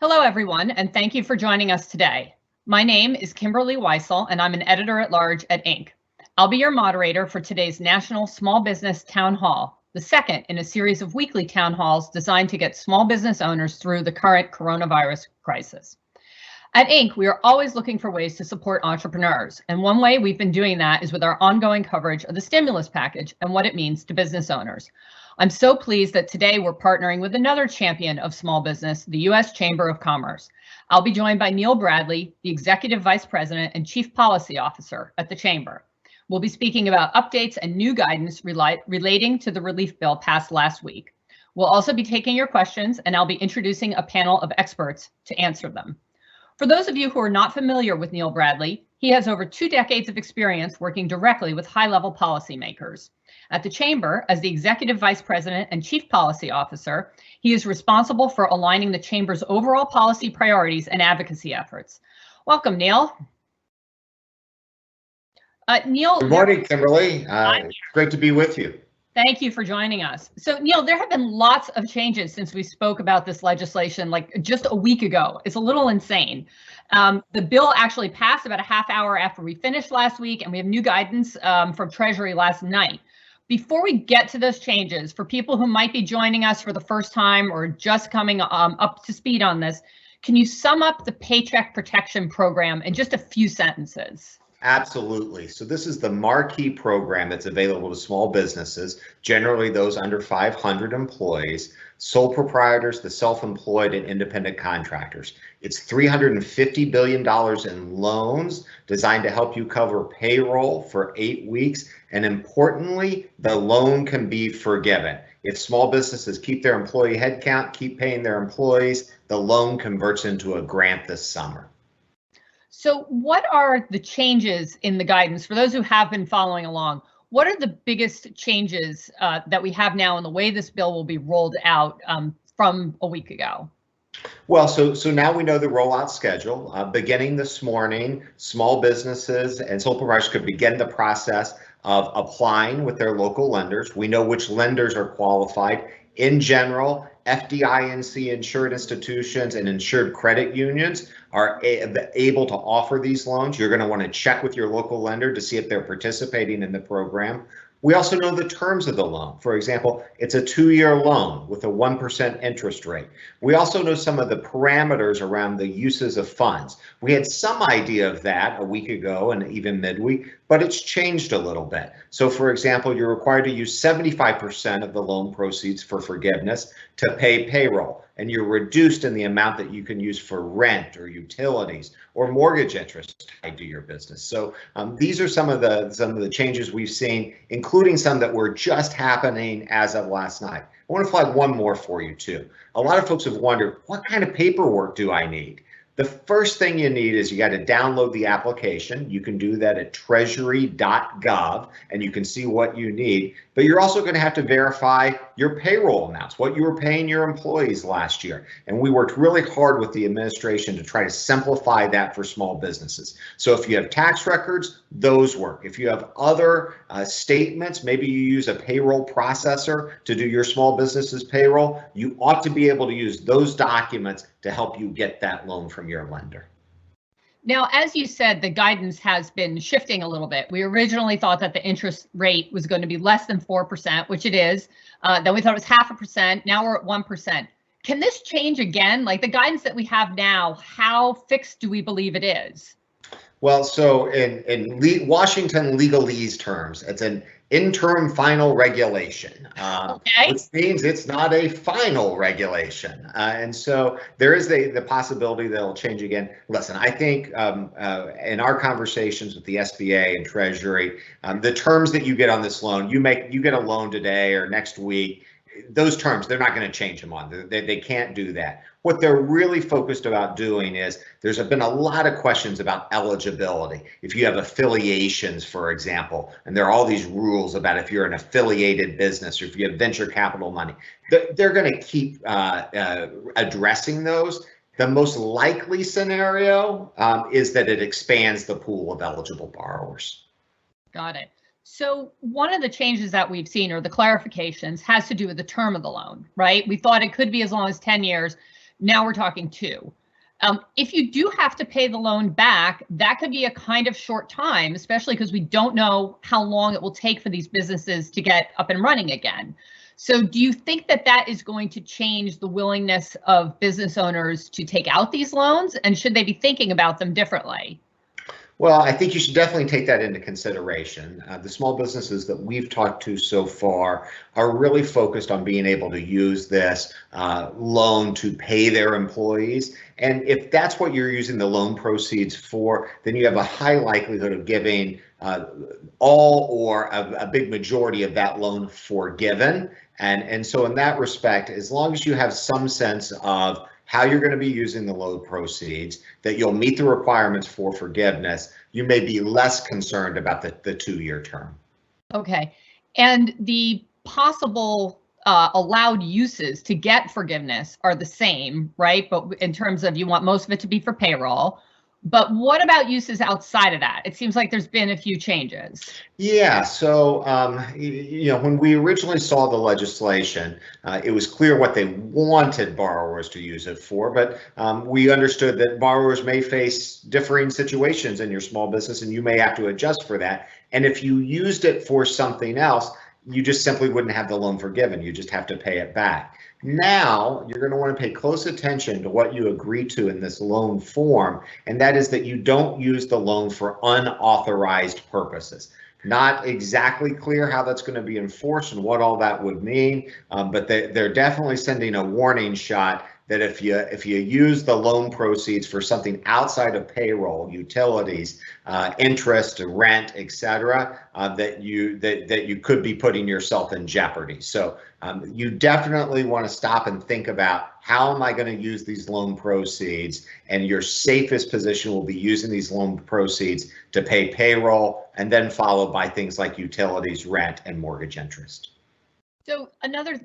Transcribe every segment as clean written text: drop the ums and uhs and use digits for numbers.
Hello, everyone, and thank you for joining us today. My name is Kimberly Weisul, and I'm an editor-at-large at Inc. I'll be your moderator for today's National Small Business Town Hall, the second in a series of weekly town halls designed to get small business owners through the current coronavirus crisis. At Inc., we are always looking for ways to support entrepreneurs, and one way we've been doing that is with our ongoing coverage of the stimulus package and what it means to business owners. I'm so pleased that today we're partnering with another champion of small business, the U.S. Chamber of Commerce. I'll be joined by Neil Bradley, the Executive Vice President and Chief Policy Officer at the Chamber. We'll be speaking about updates and new guidance relating to the relief bill passed last week. We'll also be taking your questions, and I'll be introducing a panel of experts to answer them. For those of you who are not familiar with Neil Bradley, he has over 2 decades of experience working directly with high-level policymakers. At the Chamber, as the Executive Vice President and Chief Policy Officer, he is responsible for aligning the Chamber's overall policy priorities and advocacy efforts. Welcome, Neil. Neil. Good morning, Kimberly. It's great to be with you. Thank you for joining us. So, Neil, there have been lots of changes since we spoke about this legislation like just a week ago. It's a little insane. The bill actually passed about a half hour after we finished last week, and we have new guidance from Treasury last night. Before we get to those changes, for people who might be joining us for the first time or just coming up to speed on this, can you sum up the Paycheck Protection Program in just a few sentences? Absolutely. So this is the marquee program that's available to small businesses, generally those under 500 employees, sole proprietors, the self-employed, and independent contractors. It's $350 billion in loans designed to help you cover payroll for 8 weeks. And importantly, the loan can be forgiven. If small businesses keep their employee headcount, keep paying their employees, the loan converts into a grant this summer. So what are the changes in the guidance? For those who have been following along, what are the biggest changes that we have now in the way this bill will be rolled out from a week ago? Well, so now we know the rollout schedule. Beginning this morning, small businesses and sole proprietors could begin the process of applying with their local lenders. We know which lenders are qualified. In general, FDIC insured institutions and insured credit unions are able to offer these loans. You're going to want to check with your local lender to see if they're participating in the program. We also know the terms of the loan. For example, it's a 2-year loan with a 1% interest rate. We also know some of the parameters around the uses of funds. We had some idea of that a week ago and even midweek, but it's changed a little bit. So for example, you're required to use 75% of the loan proceeds for forgiveness to pay payroll, and you're reduced in the amount that you can use for rent or utilities or mortgage interest tied to your business. So these are some of the changes we've seen, including some that were just happening as of last night. I want to flag one more for you too. A lot of folks have wondered, what kind of paperwork do I need? The first thing you need is you got to download the application. You can do that at treasury.gov and you can see what you need, but you're also going to have to verify your payroll amounts, what you were paying your employees last year. And we worked really hard with the administration to try to simplify that for small businesses. So if you have tax records, those work. If you have other statements, maybe you use a payroll processor to do your small business's payroll, you ought to be able to use those documents to help you get that loan from your lender. Now, as you said, the guidance has been shifting a little bit. We originally thought that the interest rate was going to be less than 4%, which it is. Then we thought it was 0.5%. Now we're at 1%. Can this change again? Like the guidance that we have now, how fixed do we believe it is? Well, so in Washington legalese terms, it's an interim final regulation, which means it's not a final regulation. And so there is the possibility that it'll change again. Listen, I think in our conversations with the SBA and Treasury, the terms that you get on this loan, you get a loan today or next week, those terms, they're not going to change them on. They can't do that. What they're really focused about doing is there's been a lot of questions about eligibility. If you have affiliations, for example, and there are all these rules about if you're an affiliated business or if you have venture capital money, they're going to keep addressing those. The most likely scenario is that it expands the pool of eligible borrowers. Got it. So one of the changes that we've seen, or the clarifications, has to do with the term of the loan, right? We thought it could be as long as 10 years. Now we're talking 2. If you do have to pay the loan back, that could be a kind of short time, especially because we don't know how long it will take for these businesses to get up and running again. So do you think that that is going to change the willingness of business owners to take out these loans? And should they be thinking about them differently? Well, I think you should definitely take that into consideration. The small businesses that we've talked to so far are really focused on being able to use this loan to pay their employees. And if that's what you're using the loan proceeds for, then you have a high likelihood of giving all or a big majority of that loan forgiven. And so in that respect, as long as you have some sense of how you're going to be using the loan proceeds, that you'll meet the requirements for forgiveness, you may be less concerned about the 2-year term. Okay. And the possible allowed uses to get forgiveness are the same, right? But in terms of you want most of it to be for payroll. But what about uses outside of that? It seems like there's been a few changes. Yeah, so when we originally saw the legislation, it was clear what they wanted borrowers to use it for, but we understood that borrowers may face differing situations in your small business, and you may have to adjust for that. And if you used it for something else, you just simply wouldn't have the loan forgiven. You just have to pay it back. Now, you're going to want to pay close attention to what you agree to in this loan form, and that is that you don't use the loan for unauthorized purposes. Not exactly clear how that's going to be enforced and what all that would mean, but they're definitely sending a warning shot that if you use the loan proceeds for something outside of payroll, utilities, interest, rent, etc., that you could be putting yourself in jeopardy. So you definitely want to stop and think about, how am I going to use these loan proceeds? And your safest position will be using these loan proceeds to pay payroll, and then followed by things like utilities, rent, and mortgage interest. So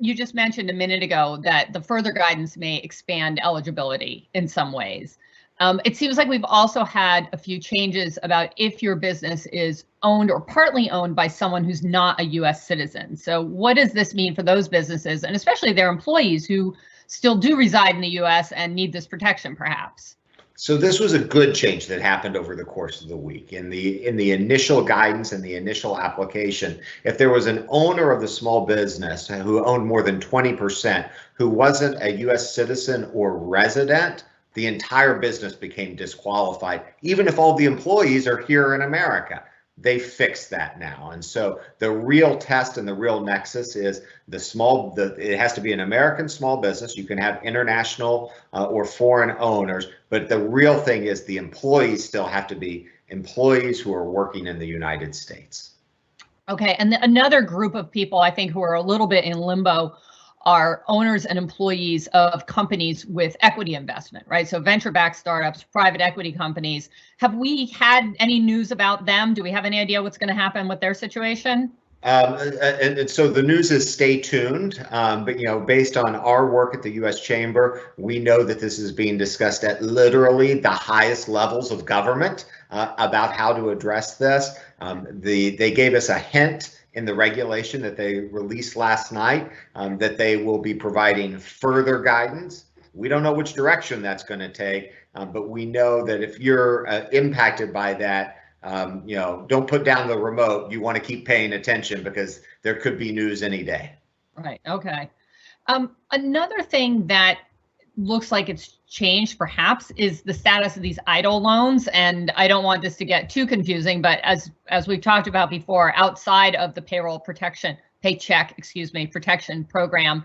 you just mentioned a minute ago that the further guidance may expand eligibility in some ways. It seems like we've also had a few changes about if your business is owned or partly owned by someone who's not a U.S. citizen. So what does this mean for those businesses, and especially their employees who still do reside in the U.S. and need this protection, perhaps? So this was a good change that happened over the course of the week. In the initial guidance and the initial application, if there was an owner of the small business who owned more than 20%, who wasn't a U.S. citizen or resident, the entire business became disqualified, even if all the employees are here in America. They fixed that now. And so the real test and the real nexus is it has to be an American small business. You can have international or foreign owners, but the real thing is the employees still have to be employees who are working in the United States. Okay, and another group of people I think who are a little bit in limbo are owners and employees of companies with equity investment, right? So venture-backed startups, private equity companies. Have we had any news about them? Do we have any idea what's going to happen with their situation? And so the news is stay tuned, but based on our work at the U.S.Chamber, we know that this is being discussed at literally the highest levels of government about how to address this. They gave us a hint in the regulation that they released last night that they will be providing further guidance. We don't know which direction that's going to take, but we know that if you're impacted by that, don't put down the remote. You want to keep paying attention because there could be news any day. Right. Okay. Another thing that looks like it's changed perhaps is the status of these EIDL loans. And I don't want this to get too confusing, but as we've talked about before, outside of the Paycheck protection program,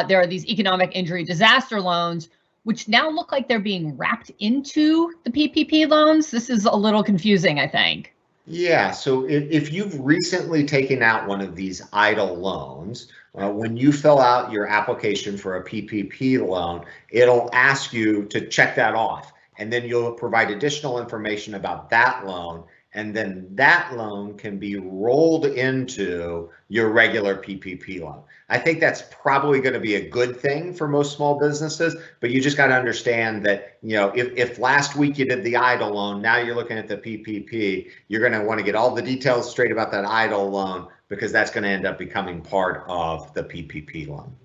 there are these economic injury disaster loans, which now look like they're being wrapped into the PPP loans. This is a little confusing, I think. Yeah, so if you've recently taken out one of these EIDL loans, when you fill out your application for a PPP loan, it'll ask you to check that off, and then you'll provide additional information about that loan, and then that loan can be rolled into your regular PPP loan. I think that's probably going to be a good thing for most small businesses, but you just got to understand that, if last week you did the EIDL loan, now you're looking at the PPP, you're going to want to get all the details straight about that EIDL loan, because that's going to end up becoming part of the PPP loan.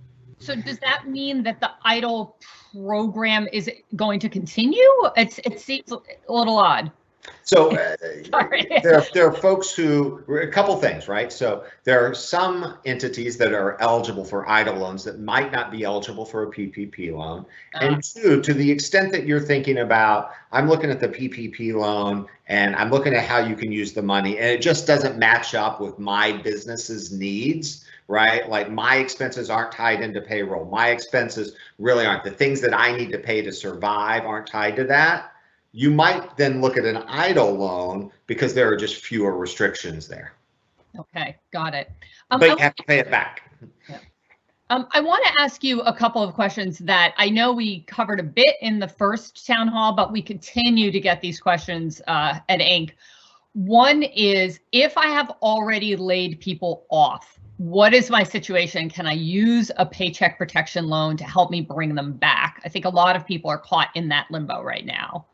So does that mean that the EIDL program is going to continue? It seems a little odd. So Sorry. there are folks who, a couple things, right? So there are some entities that are eligible for EIDL loans that might not be eligible for a PPP loan. And two, to the extent that you're thinking about, I'm looking at the PPP loan and I'm looking at how you can use the money, and it just doesn't match up with my business's needs, right? Like my expenses aren't tied into payroll. My expenses really aren't. The things that I need to pay to survive aren't tied to that. You might then look at an EIDL loan because there are just fewer restrictions there. Okay, got it. But you have to pay it back. Yeah. I want to ask you a couple of questions that I know we covered a bit in the first town hall, but we continue to get these questions at Inc. One is, if I have already laid people off, what is my situation? Can I use a paycheck protection loan to help me bring them back? I think a lot of people are caught in that limbo right now.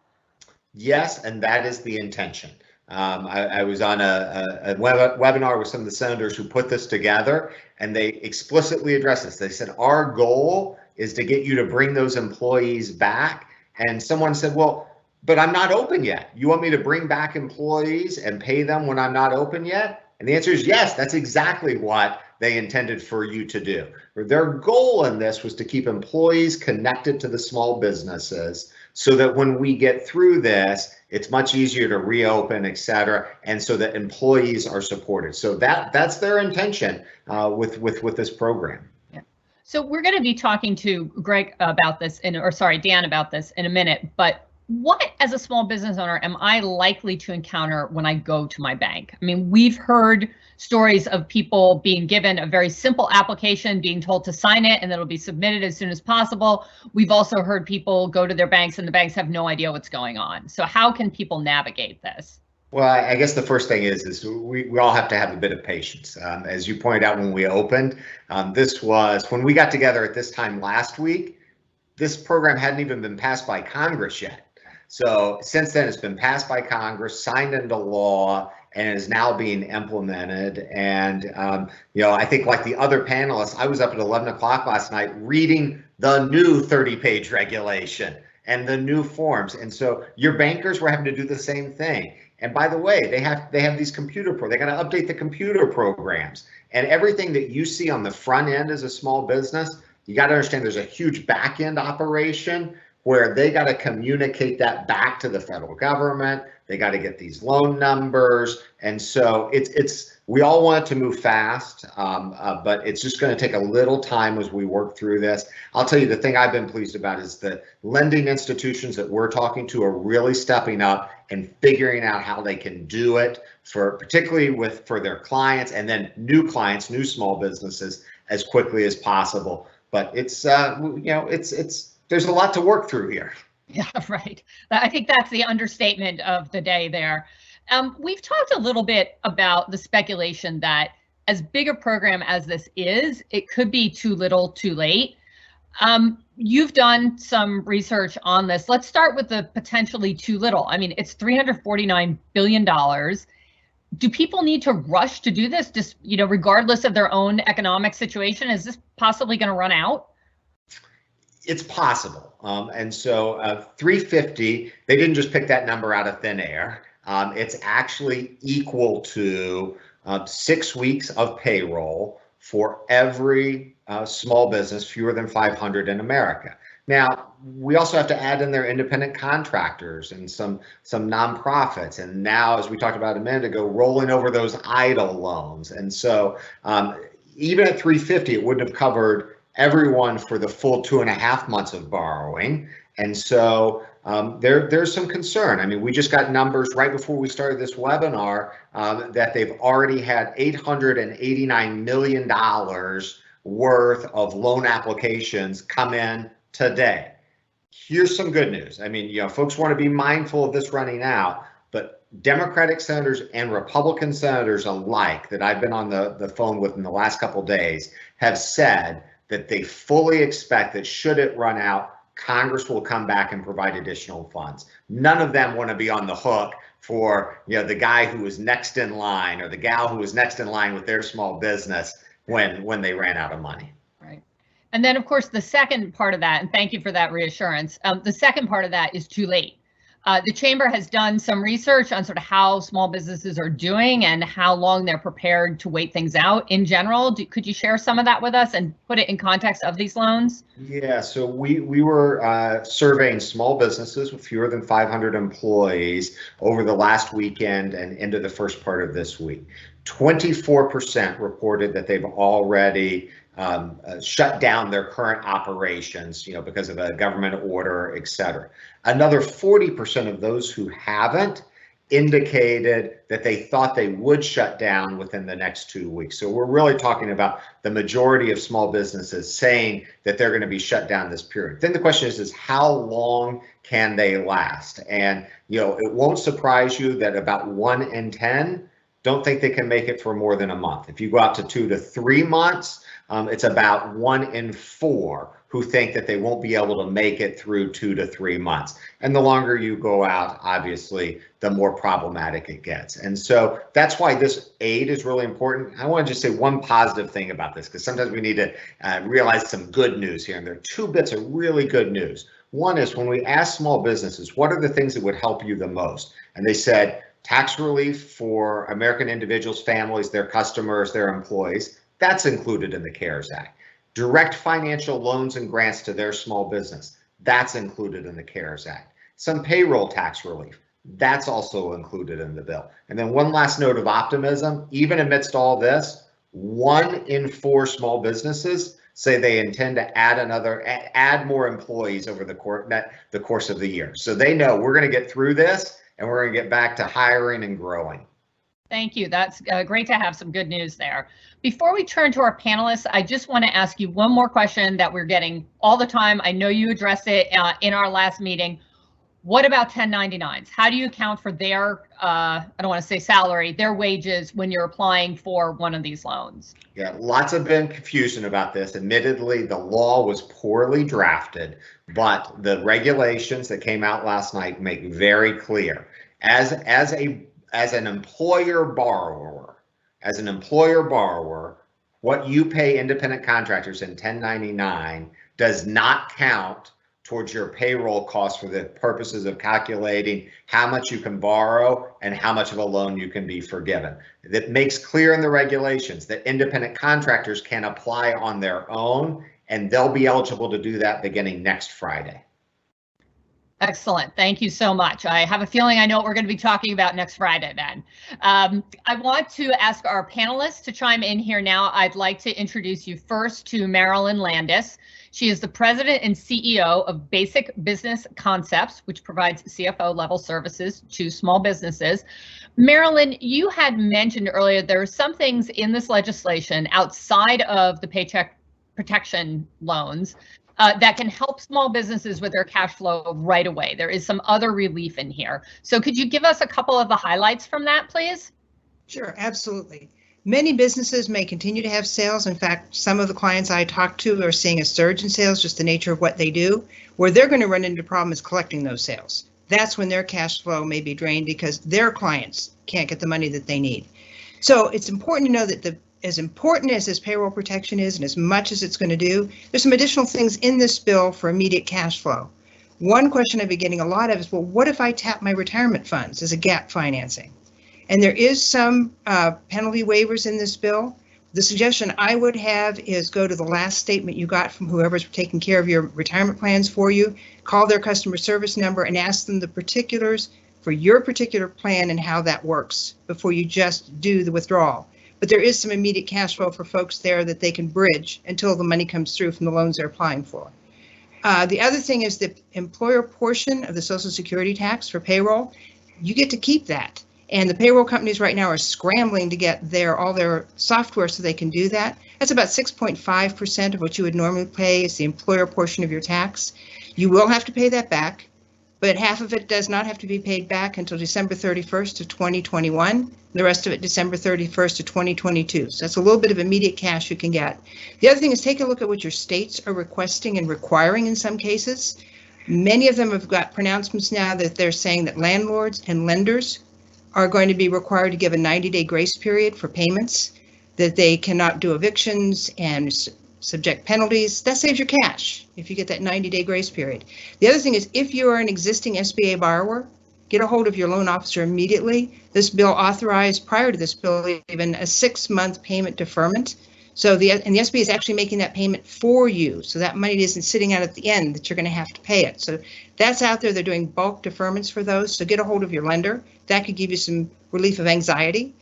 Yes, and that is the intention. I was on a webinar with some of the senators who put this together, and they explicitly addressed this. They said, our goal is to get you to bring those employees back. And someone said, well, but I'm not open yet. You want me to bring back employees and pay them when I'm not open yet? And the answer is yes, that's exactly what they intended for you to do. Their goal in this was to keep employees connected to the small businesses so that when we get through this, it's much easier to reopen, et cetera, and so that employees are supported. So that's their intention with this program. Yeah. So we're going to be talking to Greg about this, Dan about this in a minute, but what, as a small business owner, am I likely to encounter when I go to my bank? I mean, we've heard stories of people being given a very simple application, being told to sign it, and that'll be submitted as soon as possible. We've also heard people go to their banks and the banks have no idea what's going on. So how can people navigate this? Well, I guess the first thing is we all have to have a bit of patience. As you pointed out when we opened, this was when we got together at this time last week, this program hadn't even been passed by Congress yet. So since then, it's been passed by Congress, signed into law, and is now being implemented. And, I think like the other panelists, I was up at 11 o'clock last night reading the new 30-page regulation and the new forms. And so your bankers were having to do the same thing. And by the way, they have these they got to update the computer programs, and everything that you see on the front end as a small business, you got to understand there's a huge back end operation where they got to communicate that back to the federal government. They got to get these loan numbers. And so we all want it to move fast, but it's just going to take a little time as we work through this. I'll tell you, the thing I've been pleased about is the lending institutions that we're talking to are really stepping up and figuring out how they can do it particularly for their clients, and then new clients, new small businesses, as quickly as possible. But there's a lot to work through here. Yeah, right. I think that's the understatement of the day there. We've talked a little bit about the speculation that as big a program as this is, it could be too little, too late. You've done some research on this. Let's start with the potentially too little. I mean, it's $349 billion. Do people need to rush to do this, just, regardless of their own economic situation? Is this possibly going to run out? It's possible. And so 350, they didn't just pick that number out of thin air. It's actually equal to 6 weeks of payroll for every small business, fewer than 500 in America. Now, we also have to add in their independent contractors and some nonprofits. And now, as we talked about a minute ago, rolling over those EIDL loans. And so even at 350, it wouldn't have covered everyone for the full 2.5 months of borrowing. And so there's some concern. I mean, we just got numbers right before we started this webinar that they've already had $889 million worth of loan applications come in today. Here's some good news. I mean, folks want to be mindful of this running out, but Democratic senators and Republican senators alike that I've been on the phone with in the last couple of days have said that they fully expect that should it run out, Congress will come back and provide additional funds. None of them want to be on the hook for the guy who was next in line or the gal who was next in line with their small business when they ran out of money. Right. And then, of course, the second part of that, and thank you for that reassurance, the second part of that is too late. The Chamber has done some research on sort of how small businesses are doing and how long they're prepared to wait things out in general. Could you share some of that with us and put it in context of these loans? Yeah, so we were surveying small businesses with fewer than 500 employees over the last weekend and into the first part of this week. 24% reported that they've already shut down their current operations, because of a government order, et cetera. Another 40% of those who haven't indicated that they thought they would shut down within the next 2 weeks. So we're really talking about the majority of small businesses saying that they're going to be shut down this period. Then the question is how long can they last? And, it won't surprise you that about 1 in 10 don't think they can make it for more than a month. If you go out to 2 to 3 months, it's about 1 in 4 who think that they won't be able to make it through 2 to 3 months. And the longer you go out, obviously, the more problematic it gets. And so that's why this aid is really important. I want to just say one positive thing about this, because sometimes we need to realize some good news here. And there are 2 bits of really good news. One is when we ask small businesses, what are the things that would help you the most? And they said tax relief for American individuals, families, their customers, their employees. That's included in the CARES Act. Direct financial loans and grants to their small business. That's included in the CARES Act. Some payroll tax relief. That's also included in the bill. And then one last note of optimism, even amidst all this, 1 in 4 small businesses say they intend to add more employees over the course of the year. So they know we're going to get through this and we're going to get back to hiring and growing. Thank you. That's great to have some good news there. Before we turn to our panelists, I just want to ask you one more question that we're getting all the time. I know you addressed it in our last meeting. What about 1099s? How do you account for their, I don't want to say salary, their wages when you're applying for one of these loans? Yeah, lots of been confusion about this. Admittedly, the law was poorly drafted, but the regulations that came out last night make very clear. As an employer borrower, what you pay independent contractors in 1099 does not count towards your payroll costs for the purposes of calculating how much you can borrow and how much of a loan you can be forgiven. That makes clear in the regulations that independent contractors can apply on their own, and they'll be eligible to do that beginning next Friday. Excellent. Thank you so much. I have a feeling I know what we're going to be talking about next Friday then. I want to ask our panelists to chime in here now. I'd like to introduce you first to Marilyn Landis. She is the president and CEO of Basic Business Concepts, which provides CFO level services to small businesses. Marilyn, you had mentioned earlier there are some things in this legislation outside of the Paycheck protection loans that can help small businesses with their cash flow right away. There is some other relief in here. So could you give us a couple of the highlights from that, please? Sure, absolutely. Many businesses may continue to have sales. In fact, some of the clients I talk to are seeing a surge in sales, just the nature of what they do. Where they're going to run into problems collecting those sales. That's when their cash flow may be drained because their clients can't get the money that they need. So it's important to know that as important as this payroll protection is and as much as it's going to do, there's some additional things in this bill for immediate cash flow. One question I've been getting a lot of is, well, what if I tap my retirement funds as a gap financing? And there is some penalty waivers in this bill. The suggestion I would have is go to the last statement you got from whoever's taking care of your retirement plans for you, call their customer service number and ask them the particulars for your particular plan and how that works before you just do the withdrawal. But there is some immediate cash flow for folks there that they can bridge until the money comes through from the loans they're applying for. The other thing is the employer portion of the Social Security tax for payroll. You get to keep that. And the payroll companies right now are scrambling to get all their software so they can do that. That's about 6.5% of what you would normally pay is the employer portion of your tax. You will have to pay that back, but half of it does not have to be paid back until December 31st of 2021. The rest of it December 31st of 2022. So that's a little bit of immediate cash you can get. The other thing is take a look at what your states are requesting and requiring in some cases. Many of them have got pronouncements now that they're saying that landlords and lenders are going to be required to give a 90-day grace period for payments, that they cannot do evictions and subject penalties. That saves your cash if you get that 90-day grace period. The other thing is, if you are an existing SBA borrower, get a hold of your loan officer immediately. This bill authorized, prior to this bill, even a 6-month payment deferment. So the SBA is actually making that payment for you. So that money isn't sitting out at the end that you're going to have to pay it. So that's out there. They're doing bulk deferments for those. So get a hold of your lender. That could give you some relief of anxiety.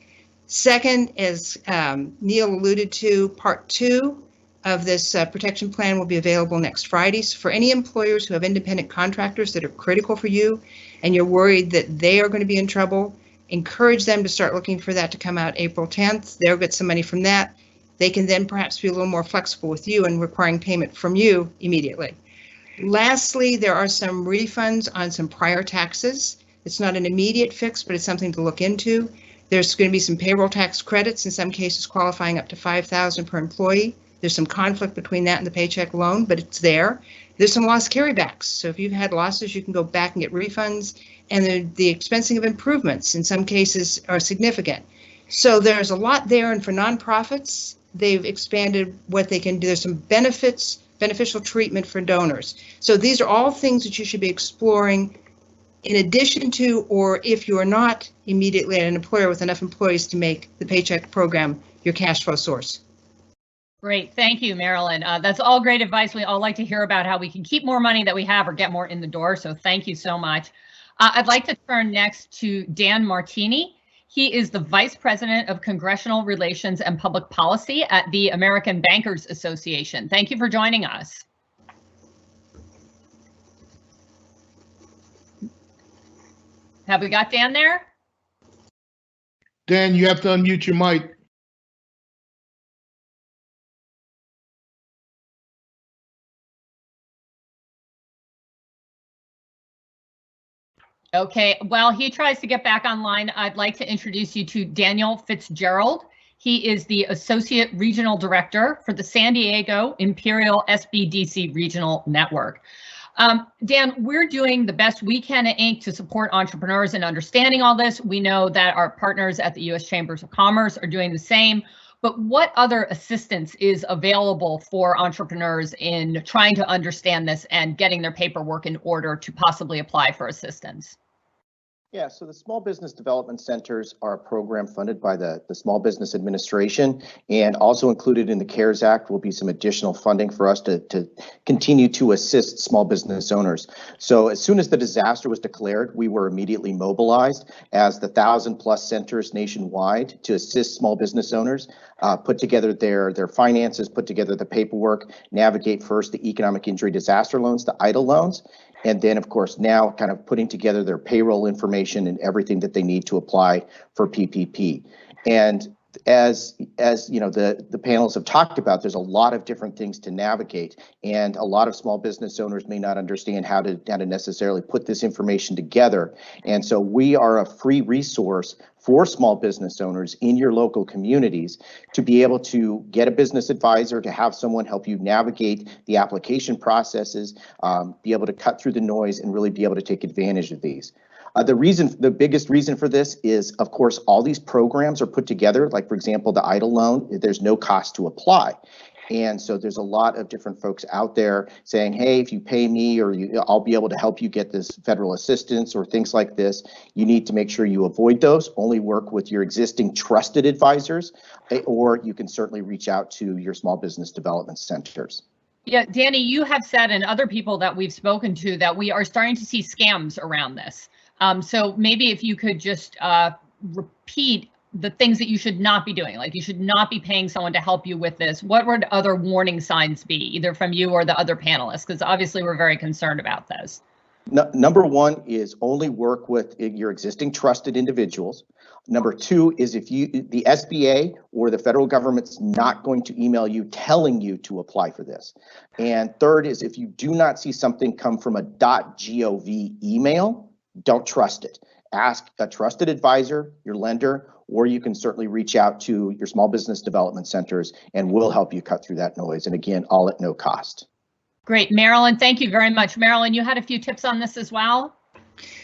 Second, as Neil alluded to, part 2 of this protection plan will be available next Friday. So for any employers who have independent contractors that are critical for you and you're worried that they are going to be in trouble, encourage them to start looking for that to come out April 10th. They'll get some money from that. They can then perhaps be a little more flexible with you and requiring payment from you immediately. Lastly, there are some refunds on some prior taxes. It's not an immediate fix, but it's something to look into. There's going to be some payroll tax credits, in some cases qualifying up to $5,000 per employee. There's some conflict between that and the Paycheck loan, but it's there. There's some loss carrybacks. So if you've had losses, you can go back and get refunds. And the expensing of improvements in some cases are significant. So there's a lot there. And for nonprofits, they've expanded what they can do. There's some beneficial treatment for donors. So these are all things that you should be exploring in addition to, or if you are not immediately at an employer with enough employees to make the Paycheck program your cash flow source. Great. Thank you, Marilyn. That's all great advice. We all like to hear about how we can keep more money that we have or get more in the door. So thank you so much. I'd like to turn next to Dan Martini. He is the Vice President of Congressional Relations and Public Policy at the American Bankers Association. Thank you for joining us. Have we got Dan there? Dan, you have to unmute your mic. Okay, while he tries to get back online, I'd like to introduce you to Daniel Fitzgerald. He is the Associate Regional Director for the San Diego Imperial SBDC Regional Network. Dan, we're doing the best we can at Inc. to support entrepreneurs in understanding all this. We know that our partners at the U.S. Chambers of Commerce are doing the same, but what other assistance is available for entrepreneurs in trying to understand this and getting their paperwork in order to possibly apply for assistance? Yeah, so the Small Business Development Centers are a program funded by the Small Business Administration, and also included in the CARES Act will be some additional funding for us to continue to assist small business owners. So as soon as the disaster was declared, we were immediately mobilized as the 1,000+ centers nationwide to assist small business owners, put together their finances, put together the paperwork, navigate first the economic injury disaster loans, the EIDL loans, and then, of course, now kind of putting together their payroll information and everything that they need to apply for PPP. And as you know, the panels have talked about, there's a lot of different things to navigate, and a lot of small business owners may not understand how to necessarily put this information together. And so we are a free resource for small business owners in your local communities to be able to get a business advisor, to have someone help you navigate the application processes, be able to cut through the noise and really be able to take advantage of these. The biggest reason for this is, of course, all these programs are put together, like, for example, the EIDL loan, there's no cost to apply. And so there's a lot of different folks out there saying, hey, if you pay me, or I'll be able to help you get this federal assistance or things like this. You need to make sure you avoid those. Only work with your existing trusted advisors, or you can certainly reach out to your small business development centers. Yeah, Danny, you have said, and other people that we've spoken to, that we are starting to see scams around this. So maybe if you could just repeat the things that you should not be doing, like you should not be paying someone to help you with this. What would other warning signs be, either from you or the other panelists? Because obviously we're very concerned about this. Number one is only work with your existing trusted individuals. Number two is if the SBA or the federal government's not going to email you telling you to apply for this. And third is if you do not see something come from a .gov email, don't trust it. Ask a trusted advisor, your lender, or you can certainly reach out to your small business development centers and we'll help you cut through that noise. And again, all at no cost. Great, Marilyn, thank you very much. Marilyn, you had a few tips on this as well?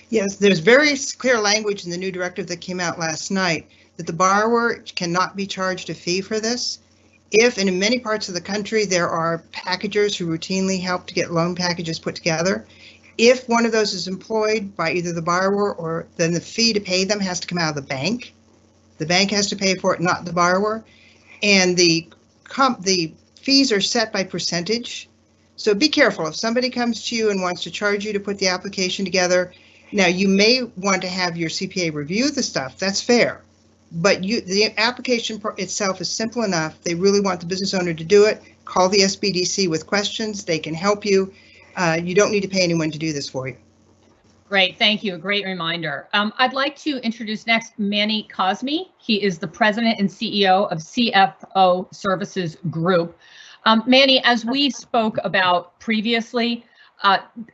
Yes, there's very clear language in the new directive that came out last night that the borrower cannot be charged a fee for this. If, and in many parts of the country, there are packagers who routinely help to get loan packages put together. If one of those is employed by either the borrower, or then the fee to pay them has to come out of the bank. The bank has to pay for it, not the borrower. And the fees are set by percentage. So be careful. If somebody comes to you and wants to charge you to put the application together, now you may want to have your CPA review the stuff. That's fair. But the application itself is simple enough. They really want the business owner to do it. Call the SBDC with questions. They can help you. You don't need to pay anyone to do this for you. Great, thank you. A great reminder. I'd like to introduce next Manny Cosme. He is the president and CEO of CFO Services Group. Manny, as we spoke about previously,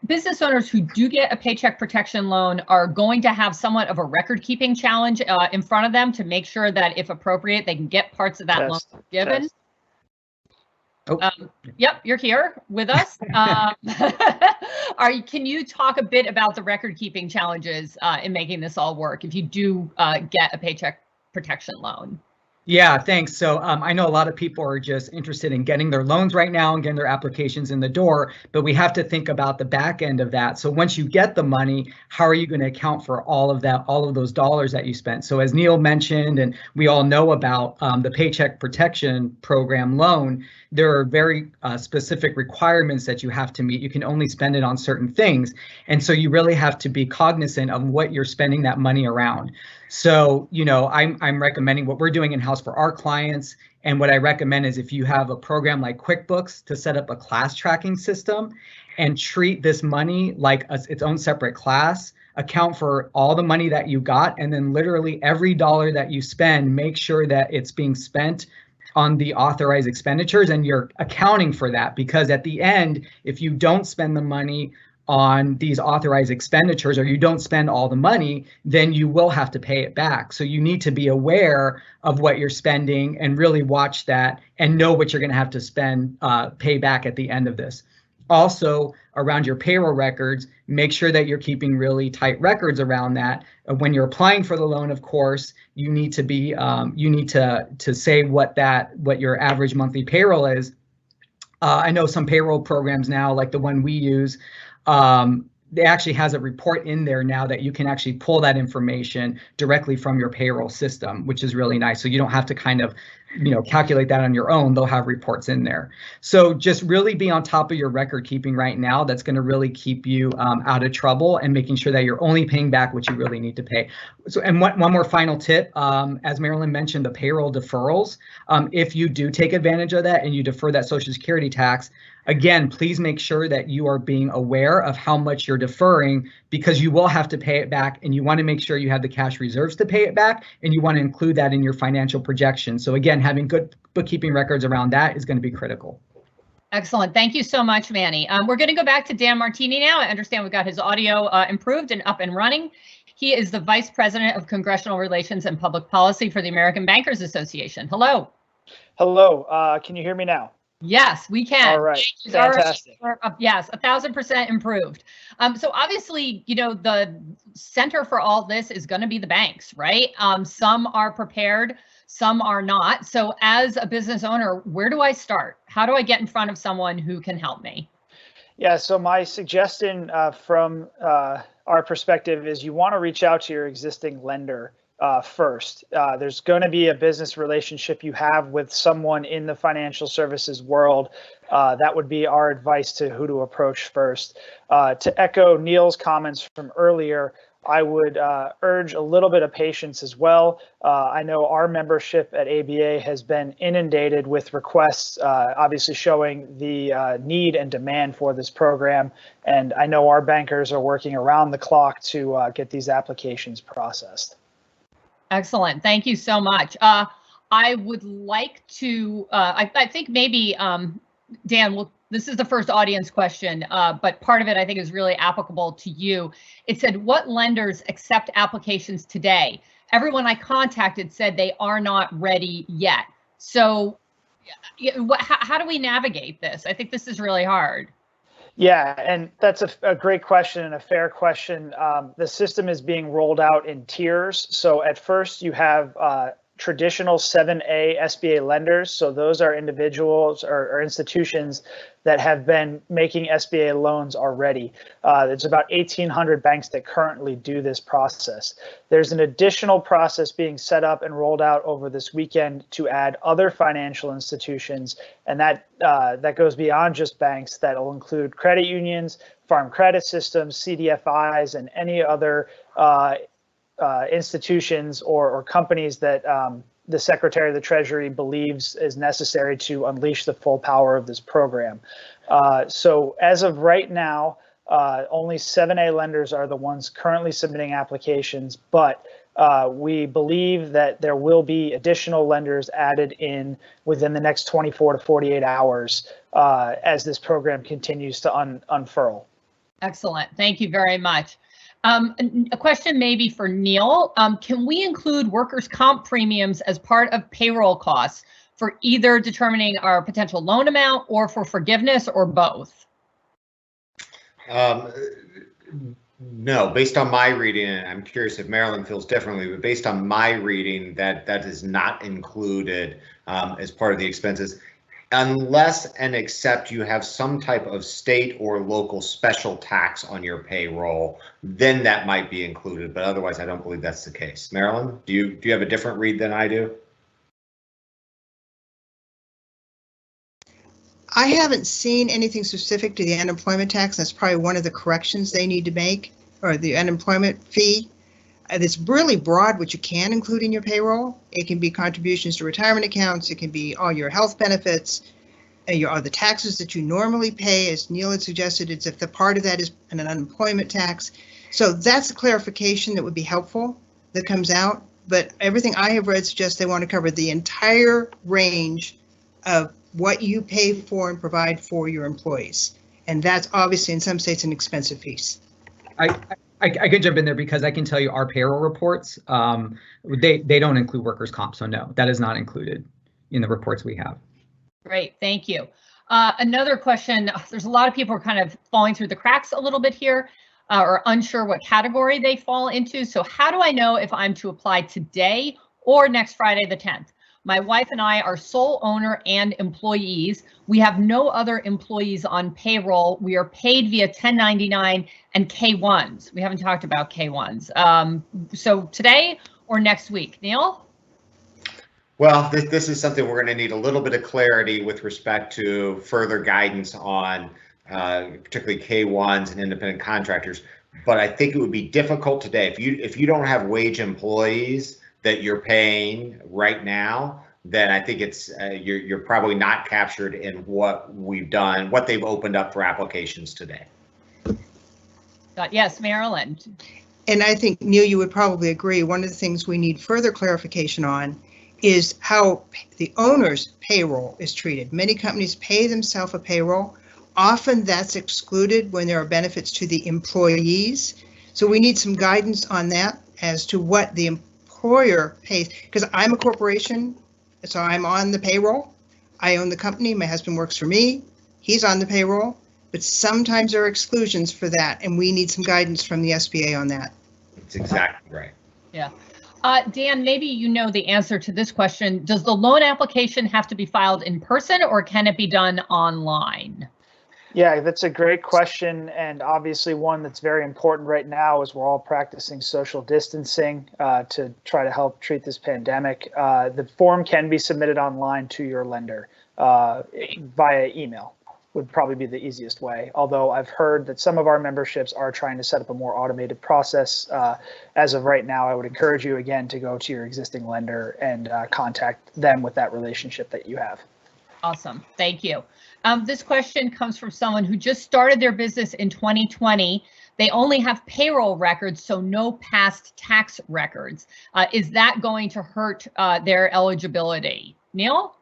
business owners who do get a Paycheck protection loan are going to have somewhat of a record-keeping challenge in front of them to make sure that, if appropriate, they can get parts of that loan forgiven. Yep, you're here with us. Can you talk a bit about the record-keeping challenges in making this all work if you do get a Paycheck protection loan? Yeah, thanks. So I know a lot of people are just interested in getting their loans right now and getting their applications in the door, but we have to think about the back end of that. So once you get the money, how are you going to account for all of that, all of those dollars that you spent? So as Neil mentioned, and we all know about the Paycheck Protection Program loan, there are very specific requirements that you have to meet. You can only spend it on certain things. And so you really have to be cognizant of what you're spending that money around. So, you know, I'm recommending what we're doing in-house for our clients. And what I recommend is if you have a program like QuickBooks, to set up a class tracking system and treat this money like its own separate class, account for all the money that you got, and then literally every dollar that you spend, make sure that it's being spent on the authorized expenditures and you're accounting for that. Because at the end, if you don't spend the money on these authorized expenditures, or you don't spend all the money, then you will have to pay it back. So you need to be aware of what you're spending and really watch that and know what you're going to have to spend, pay back at the end of this. Also, around your payroll records, make sure that you're keeping really tight records around that. When you're applying for the loan, of course, you need to be to say what your average monthly payroll is. I know some payroll programs now, like the one we use, it actually has a report in there now that you can actually pull that information directly from your payroll system, which is really nice. So you don't have to kind of, calculate that on your own. They'll have reports in there. So just really be on top of your record keeping right now. That's going to really keep you out of trouble and making sure that you're only paying back what you really need to pay. So, and one more final tip, as Marilyn mentioned, the payroll deferrals. If you do take advantage of that and you defer that Social Security tax, again, please make sure that you are being aware of how much you're deferring, because you will have to pay it back, and you want to make sure you have the cash reserves to pay it back, and you want to include that in your financial projections. So again, having good bookkeeping records around that is going to be critical. Excellent. Thank you so much, Manny. We're going to go back to Dan Martini now. I understand we've got his audio improved and up and running. He is the Vice President of Congressional Relations and Public Policy for the American Bankers Association. Hello. Hello. Can you hear me now? Yes, we can. All right. Fantastic. Yes, 1,000% improved. So obviously, the center for all this is going to be the banks, right? Some are prepared, some are not. So as a business owner, where do I start? How do I get in front of someone who can help me? Yeah, so my suggestion from our perspective is you want to reach out to your existing lender first. There's going to be a business relationship you have with someone in the financial services world. That would be our advice to who to approach first. To echo Neil's comments from earlier, I would urge a little bit of patience as well. I know our membership at ABA has been inundated with requests, obviously showing the need and demand for this program. And I know our bankers are working around the clock to get these applications processed. Excellent. Thank you so much. I would like to, I think maybe, Dan, this is the first audience question, but part of it I think is really applicable to you. It said, what lenders accept applications today? Everyone I contacted said they are not ready yet. So how do we navigate this? I think this is really hard. Yeah, and that's a great question and a fair question. The system is being rolled out in tiers. So at first you have traditional 7A SBA lenders. So those are individuals or institutions that have been making SBA loans already. There's about 1,800 banks that currently do this process. There's an additional process being set up and rolled out over this weekend to add other financial institutions, and that goes beyond just banks. That'll include credit unions, farm credit systems, CDFIs, and any other institutions or companies that the Secretary of the Treasury believes is necessary to unleash the full power of this program. So as of right now, only 7A lenders are the ones currently submitting applications, but we believe that there will be additional lenders added in within the next 24 to 48 hours as this program continues to unfurl. Excellent. Thank you very much. A question maybe for Neil. Can we include workers' comp premiums as part of payroll costs for either determining our potential loan amount or for forgiveness, or both? No, based on my reading, and I'm curious if Marilyn feels differently, but based on my reading, that is not included as part of the expenses. Unless and except you have some type of state or local special tax on your payroll, then that might be included. But otherwise, I don't believe that's the case. Marilyn, do you have a different read than I do? I haven't seen anything specific to the unemployment tax. That's probably one of the corrections they need to make, or the unemployment fee. It's really broad what you can include in your payroll. It can be contributions to retirement accounts. It can be all your health benefits, and the taxes that you normally pay. As Neil had suggested, it's if the part of that is an unemployment tax. So that's a clarification that would be helpful that comes out. But everything I have read suggests they want to cover the entire range of what you pay for and provide for your employees. And that's obviously in some states an expensive piece. I can jump in there because I can tell you our payroll reports, they don't include workers' comp. So no, that is not included in the reports we have. Great, thank you. Another question, there's a lot of people are kind of falling through the cracks a little bit here or unsure what category they fall into. So how do I know if I'm to apply today or next Friday the 10th? My wife and I are sole owner and employees. We have no other employees on payroll. We are paid via 1099 and K1s. We haven't talked about K1s. So today or next week, Neil? Well, this is something we're going to need a little bit of clarity with respect to further guidance on particularly K1s and independent contractors. But I think it would be difficult today if you don't have wage employees that you're paying right now, then I think it's you're probably not captured in what we've done, what they've opened up for applications today. Yes, Marilyn. And I think, Neil, you would probably agree, one of the things we need further clarification on is how the owner's payroll is treated. Many companies pay themselves a payroll. Often that's excluded when there are benefits to the employees. So we need some guidance on that as to what the employer pays, because I'm a corporation, so I'm on the payroll. I own the company. My husband works for me. He's on the payroll, but sometimes there are exclusions for that, and we need some guidance from the SBA on that. That's exactly right. Yeah. Dan, maybe you know the answer to this question. Does the loan application have to be filed in person or can it be done online? Yeah, that's a great question, and obviously one that's very important right now as we're all practicing social distancing to try to help treat this pandemic. The form can be submitted online to your lender via email. Would probably be the easiest way, although I've heard that some of our memberships are trying to set up a more automated process. As of right now, I would encourage you again to go to your existing lender and contact them with that relationship that you have. Awesome, thank you. This question comes from someone who just started their business in 2020. They only have payroll records, so no past tax records. Is that going to hurt their eligibility? Neil?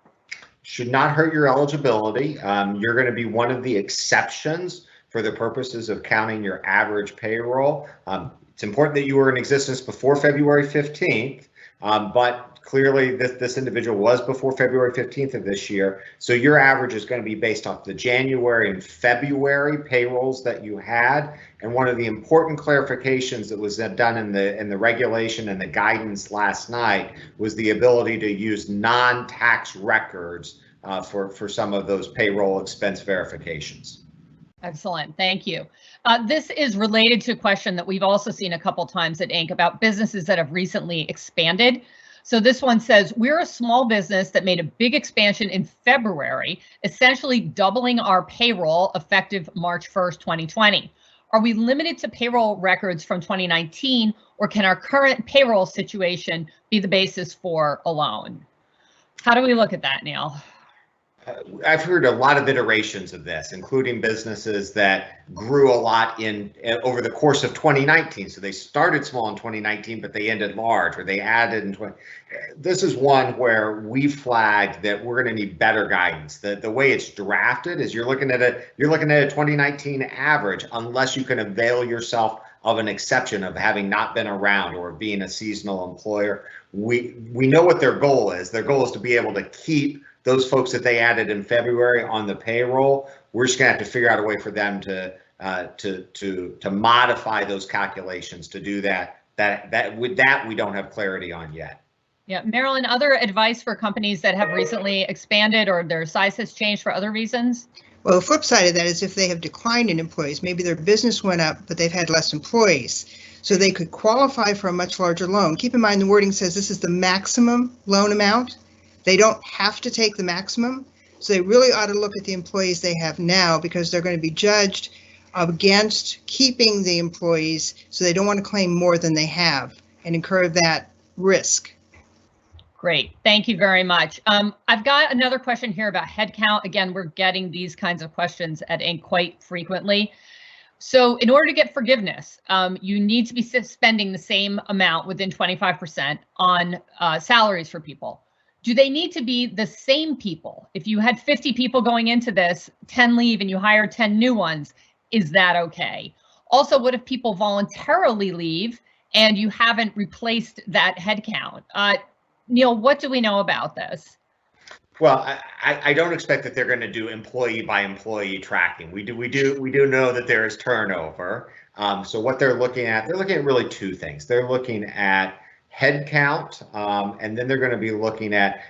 Should not hurt your eligibility. You're going to be one of the exceptions for the purposes of counting your average payroll. It's important that you were in existence before February 15th. But clearly this individual was before February 15th of this year. So your average is going to be based off the January and February payrolls that you had. And one of the important clarifications that was done in the regulation and the guidance last night was the ability to use non-tax records for some of those payroll expense verifications. Excellent, thank you. This is related to a question that we've also seen a couple times at Inc. about businesses that have recently expanded. So this one says, we're a small business that made a big expansion in February, essentially doubling our payroll effective March 1st, 2020. Are we limited to payroll records from 2019, or can our current payroll situation be the basis for a loan? How do we look at that, Neil? I've heard a lot of iterations of this, including businesses that grew a lot over the course of 2019. So they started small in 2019, but they ended large, or they added in 20. This is one where we flagged that we're going to need better guidance. The way it's drafted is you're looking at a 2019 average, unless you can avail yourself of an exception of having not been around or being a seasonal employer. We know what their goal is. Their goal is to be able to keep those folks that they added in February on the payroll. We're just gonna have to figure out a way for them to modify those calculations to do that. With that we don't have clarity on yet. Yeah, Marilyn, other advice for companies that have recently expanded or their size has changed for other reasons? Well, the flip side of that is if they have declined in employees, maybe their business went up, but they've had less employees. So they could qualify for a much larger loan. Keep in mind the wording says this is the maximum loan amount. They don't have to take the maximum. So they really ought to look at the employees they have now, because they're going to be judged against keeping the employees. So they don't want to claim more than they have and incur that risk. Great, thank you very much. I've got another question here about headcount. Again, we're getting these kinds of questions at Inc. quite frequently. So in order to get forgiveness, you need to be spending the same amount within 25% on salaries for people. Do they need to be the same people? If you had 50 people going into this, 10 leave and you hire 10 new ones, is that okay? Also, what if people voluntarily leave and you haven't replaced that headcount? Neil, what do we know about this? Well, I don't expect that they're going to do employee by employee tracking. We do know that there is turnover. So what they're looking at really two things. They're looking at head count, and then they're going to be looking at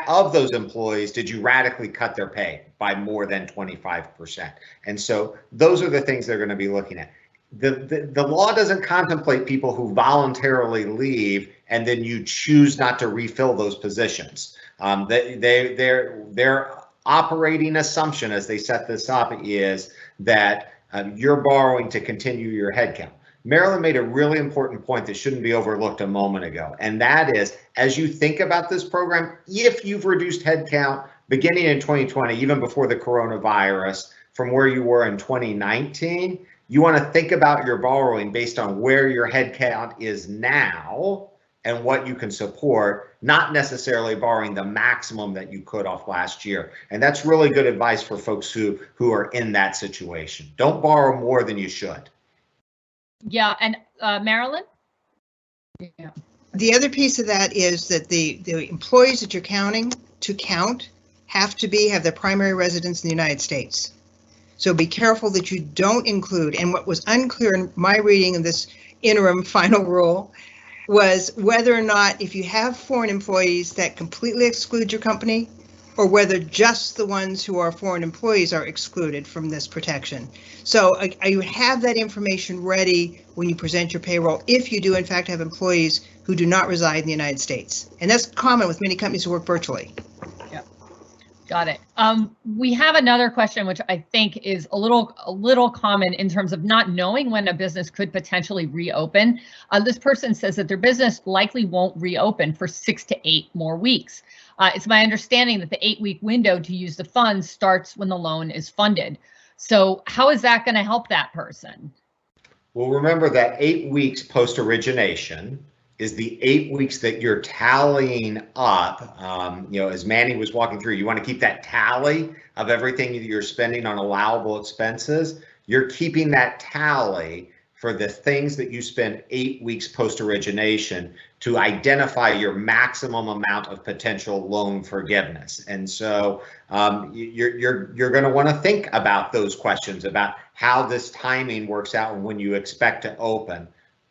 of those employees, did you radically cut their pay by more than 25%? And so those are the things they're going to be looking at. The law doesn't contemplate people who voluntarily leave and then you choose not to refill those positions. Their operating assumption as they set this up is that you're borrowing to continue your headcount. Marilyn made a really important point that shouldn't be overlooked a moment ago, and that is, as you think about this program, if you've reduced headcount beginning in 2020, even before the coronavirus, from where you were in 2019, you want to think about your borrowing based on where your headcount is now and what you can support, not necessarily borrowing the maximum that you could off last year. And that's really good advice for folks who are in that situation. Don't borrow more than you should. Yeah, and Marilyn? Yeah. The other piece of that is that the employees that you're counting to count have their primary residence in the United States. So be careful that you don't include, and what was unclear in my reading of this interim final rule was whether or not if you have foreign employees that completely exclude your company, or whether just the ones who are foreign employees are excluded from this protection. So you have that information ready when you present your payroll if you do in fact have employees who do not reside in the United States. And that's common with many companies who work virtually. Yeah, got it. We have another question which I think is a little common in terms of not knowing when a business could potentially reopen. This person says that their business likely won't reopen for 6 to 8 more weeks. It's my understanding that the 8-week window to use the funds starts when the loan is funded. So how is that going to help that person? Well, remember that 8 weeks post origination is the 8 weeks that you're tallying up. As Manny was walking through, you want to keep that tally of everything that you're spending on allowable expenses. You're keeping that tally for the things that you spend 8 weeks post-origination to identify your maximum amount of potential loan forgiveness. And so you're going to want to think about those questions about how this timing works out and when you expect to open.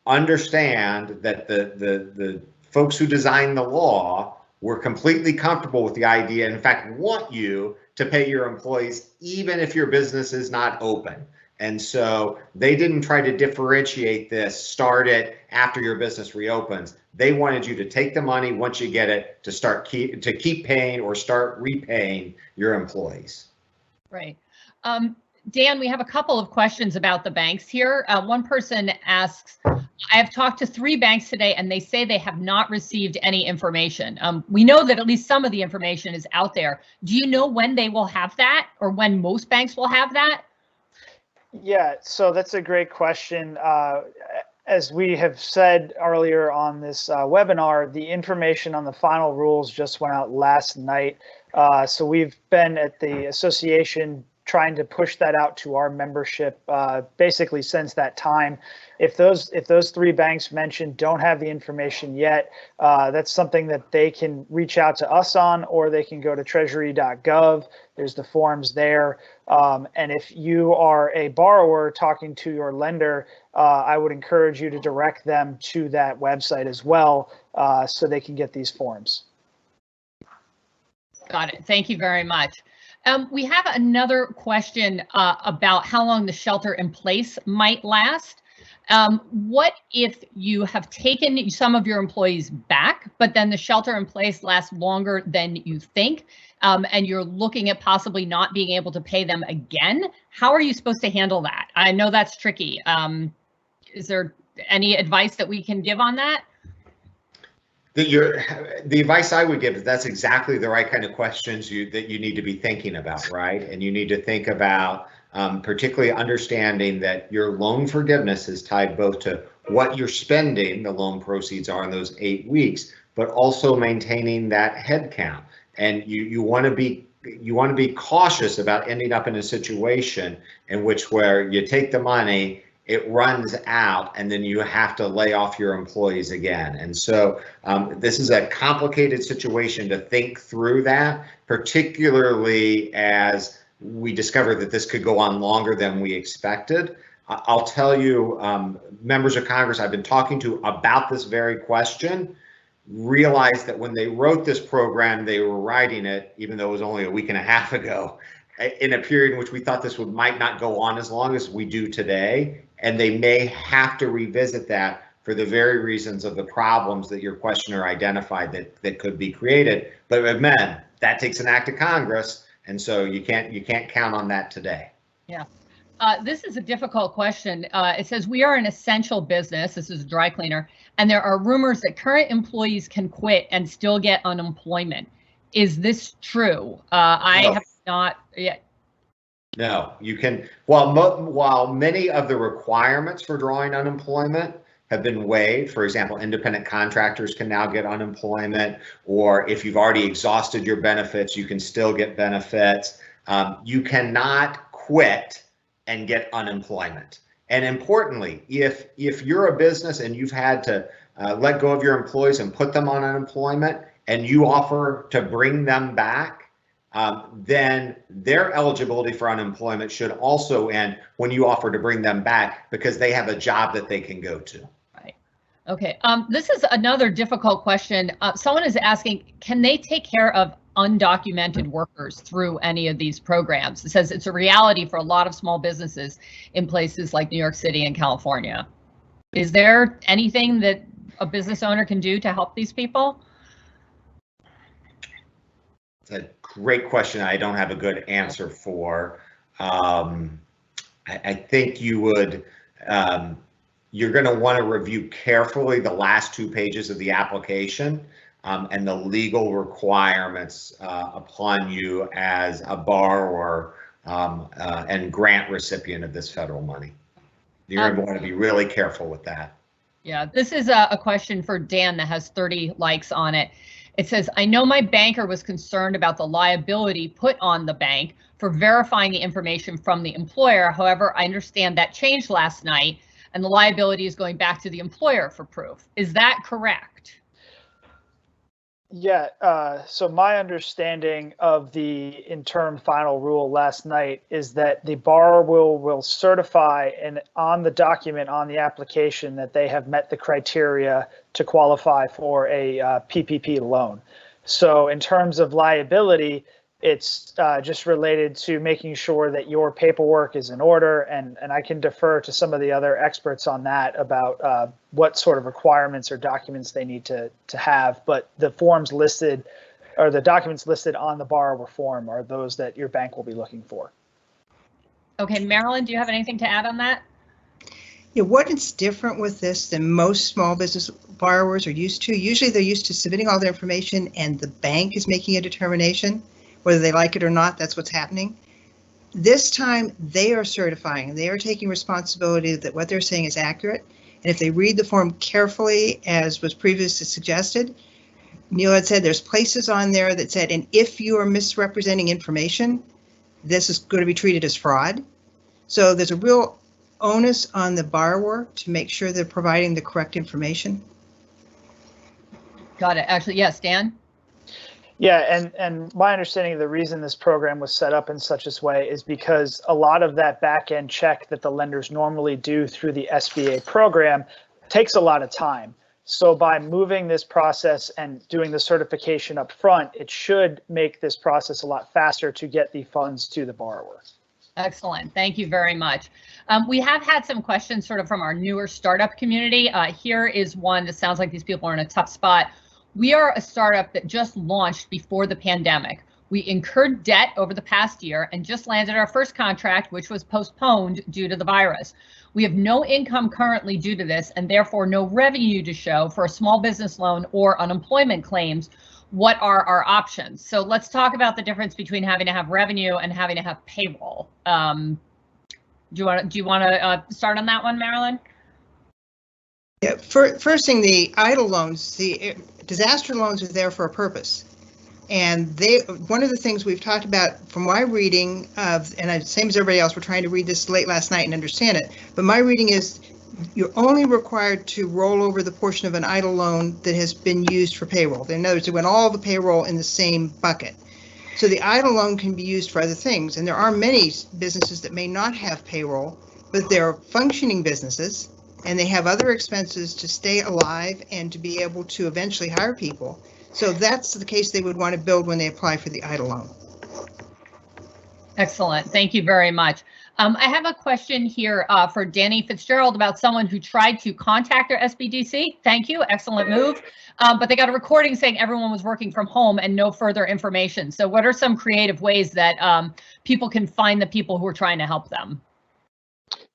Understand that the folks who designed the law were completely comfortable with the idea, and in fact want you to pay your employees even if your business is not open. And so they didn't try to differentiate this, start it after your business reopens. They wanted you to take the money once you get it to keep paying or start repaying your employees. Right. Dan, we have a couple of questions about the banks here. One person asks, I have talked to 3 banks today and they say they have not received any information. We know that at least some of the information is out there. Do you know when they will have that, or when most banks will have that? Yeah, so that's a great question. As we have said earlier on this webinar, the information on the final rules just went out last night. So we've been at the association trying to push that out to our membership basically since that time. If those 3 banks mentioned don't have the information yet, that's something that they can reach out to us on, or they can go to treasury.gov. There's the forms there. And if you are a borrower talking to your lender, I would encourage you to direct them to that website as well, so they can get these forms. Got it. Thank you very much. We have another question about how long the shelter in place might last. What if you have taken some of your employees back, but then the shelter in place lasts longer than you think, and you're looking at possibly not being able to pay them again? How are you supposed to handle that? I know that's tricky. Is there any advice that we can give on that? The advice I would give is that's exactly the right kind of questions that you need to be thinking about, right? And you need to think about particularly understanding that your loan forgiveness is tied both to what you're spending, the loan proceeds are in those 8 weeks, but also maintaining that head count. And you want to be cautious about ending up in a situation in which where you take the money, it runs out, and then you have to lay off your employees again. And so this is a complicated situation to think through that, particularly as we discover that this could go on longer than we expected. I'll tell you, members of Congress I've been talking to about this very question realized that when they wrote this program, they were writing it, even though it was only a week and a half ago, in a period in which we thought this might not go on as long as we do today. And they may have to revisit that for the very reasons of the problems that your questioner identified that could be created. But man, that takes an act of Congress, and so you can't count on that today. Yeah. This is a difficult question. It says, we are an essential business. This is a dry cleaner, and there are rumors that current employees can quit and still get unemployment. Is this true? I have not yet. No, you can. While many of the requirements for drawing unemployment have been waived, for example, independent contractors can now get unemployment, or if you've already exhausted your benefits, you can still get benefits. You cannot quit and get unemployment. And importantly, if you're a business and you've had to let go of your employees and put them on unemployment, and you offer to bring them back, then their eligibility for unemployment should also end when you offer to bring them back, because they have a job that they can go to. Right. Okay. This is another difficult question. Someone is asking, can they take care of undocumented workers through any of these programs? It says it's a reality for a lot of small businesses in places like New York City and California. Is there anything that a business owner can do to help these people? It's a great question. I don't have a good answer for. I think you would. You're going to want to review carefully the last 2 pages of the application and the legal requirements upon you as a borrower and grant recipient of this federal money. You're going to want to be really careful with that. Yeah, this is a question for Dan that has 30 likes on it. It says, I know my banker was concerned about the liability put on the bank for verifying the information from the employer. However, I understand that changed last night. and the liability is going back to the employer for proof. Is that correct? Yeah, so my understanding of the interim final rule last night is that the borrower will certify and on the document on the application that they have met the criteria to qualify for a PPP loan. So in terms of liability, it's just related to making sure that your paperwork is in order, and I can defer to some of the other experts on that about what sort of requirements or documents they need to have. But the forms listed, or the documents listed on the borrower form, are those that your bank will be looking for. Okay, Marilyn, do you have anything to add on that? Yeah, what is different with this than most small business borrowers are used to? Usually they're used to submitting all their information and the bank is making a determination. Whether they like it or not, that's what's happening. This time, they are certifying. They are taking responsibility that what they're saying is accurate. And if they read the form carefully, as was previously suggested, Neil had said there's places on there that said, and if you are misrepresenting information, this is going to be treated as fraud. So there's a real onus on the borrower to make sure they're providing the correct information. Got it. Actually, yes, Dan? Yeah, and my understanding of the reason this program was set up in such this way is because a lot of that back end check that the lenders normally do through the SBA program takes a lot of time. So by moving this process and doing the certification up front, it should make this process a lot faster to get the funds to the borrower. Excellent. Thank you very much. We have had some questions sort of from our newer startup community. Here is one that sounds like these people are in a tough spot. We are a startup that just launched before the pandemic. We incurred debt over the past year and just landed our first contract, which was postponed due to the virus. We have no income currently due to this and therefore no revenue to show for a small business loan or unemployment claims. What are our options? So let's talk about the difference between having to have revenue and having to have payroll. Do you want to start on that one, Marilyn? Yeah, first thing, the EIDL loans, the disaster loans are there for a purpose. And one of the things we've talked about from my reading of, and same as everybody else, we're trying to read this late last night and understand it, but my reading is you're only required to roll over the portion of an EIDL loan that has been used for payroll. In other words, they went all the payroll in the same bucket. So the EIDL loan can be used for other things. And there are many businesses that may not have payroll, but they're functioning businesses and they have other expenses to stay alive and to be able to eventually hire people. So that's the case they would want to build when they apply for the EIDL loan. Excellent. Thank you very much. I have a question here for Danny Fitzgerald about someone who tried to contact their SBDC. Thank you. Excellent move. But they got a recording saying everyone was working from home and no further information. So what are some creative ways that people can find the people who are trying to help them?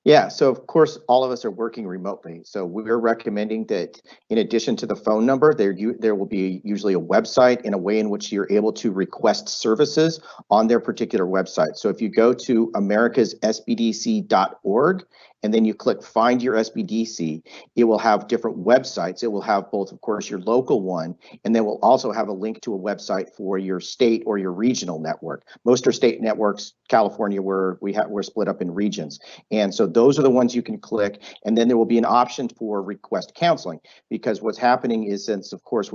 Yeah, so of course, all of us are working remotely. So we're recommending that in addition to the phone number, there will be usually a website and a way in which you're able to request services on their particular website. So if you go to americassbdc.org and then you click Find Your SBDC, it will have different websites. It will have both, of course, your local one, and then we'll also have a link to a website for your state or your regional network. Most are state networks. California, we're split up in regions. And so those are the ones you can click, and then there will be an option for request counseling, because what's happening is, since of course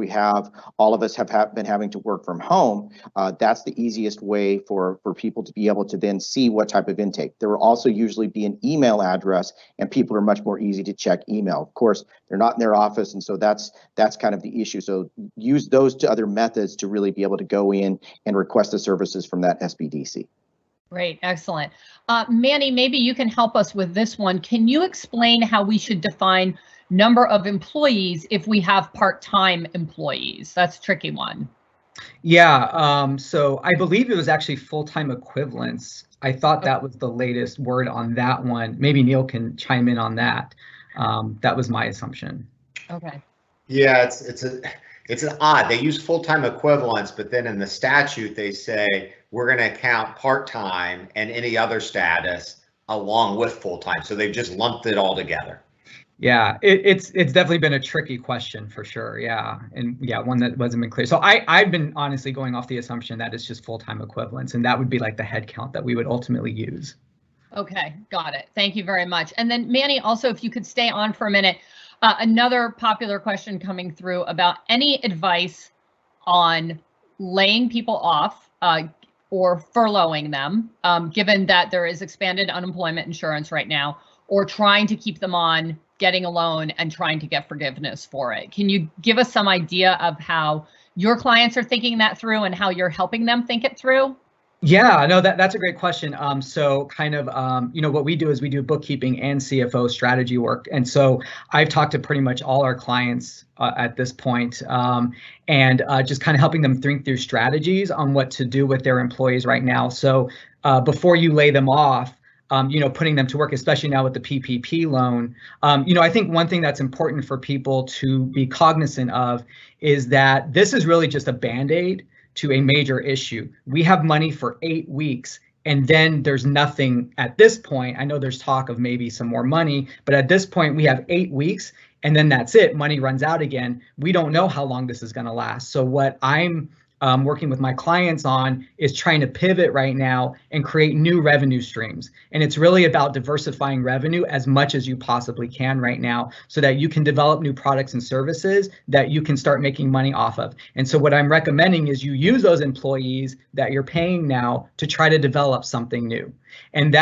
all of us have been having to work from home, that's the easiest way for people to be able to then see what type of intake. There will also usually be an email address, and people are much more easy to check email. Of course, they're not in their office, and so that's kind of the issue. So use those other methods to really be able to go in and request the services from that SBDC. Great, excellent. Manny, maybe you can help us with this one. Can you explain how we should define number of employees if we have part-time employees? That's a tricky one. Yeah, so I believe it was actually full-time equivalents. I thought that was the latest word on that one. Maybe Neil can chime in on that. That was my assumption. Okay. Yeah, it's an odd. They use full-time equivalents, but then in the statute they say we're going to count part-time and any other status along with full-time. So they've just lumped it all together. Yeah, it's definitely been a tricky question for sure. Yeah, and yeah, one that wasn't been clear. So I've been honestly going off the assumption that it's just full-time equivalents, and that would be like the head count that we would ultimately use. Okay, got it. Thank you very much. And then Manny, also, if you could stay on for a minute, another popular question coming through about any advice on laying people off or furloughing them, given that there is expanded unemployment insurance right now, or trying to keep them on getting a loan and trying to get forgiveness for it. Can you give us some idea of how your clients are thinking that through and how you're helping them think it through? Yeah, no, that's a great question. So kind of, what we do is we do bookkeeping and CFO strategy work. And so I've talked to pretty much all our clients at this point, and just kind of helping them think through strategies on what to do with their employees right now. So before you lay them off, putting them to work, especially now with the PPP loan, I think one thing that's important for people to be cognizant of is that this is really just a Band-Aid to a major issue. We have money for 8 weeks, and then there's nothing at this point. I know there's talk of maybe some more money, but at this point we have 8 weeks, and then that's it. Money runs out again. We don't know how long this is going to last. So what I'm working with my clients on is trying to pivot right now and create new revenue streams. And it's really about diversifying revenue as much as you possibly can right now so that you can develop new products and services that you can start making money off of. And so what I'm recommending is you use those employees that you're paying now to try to develop something new. And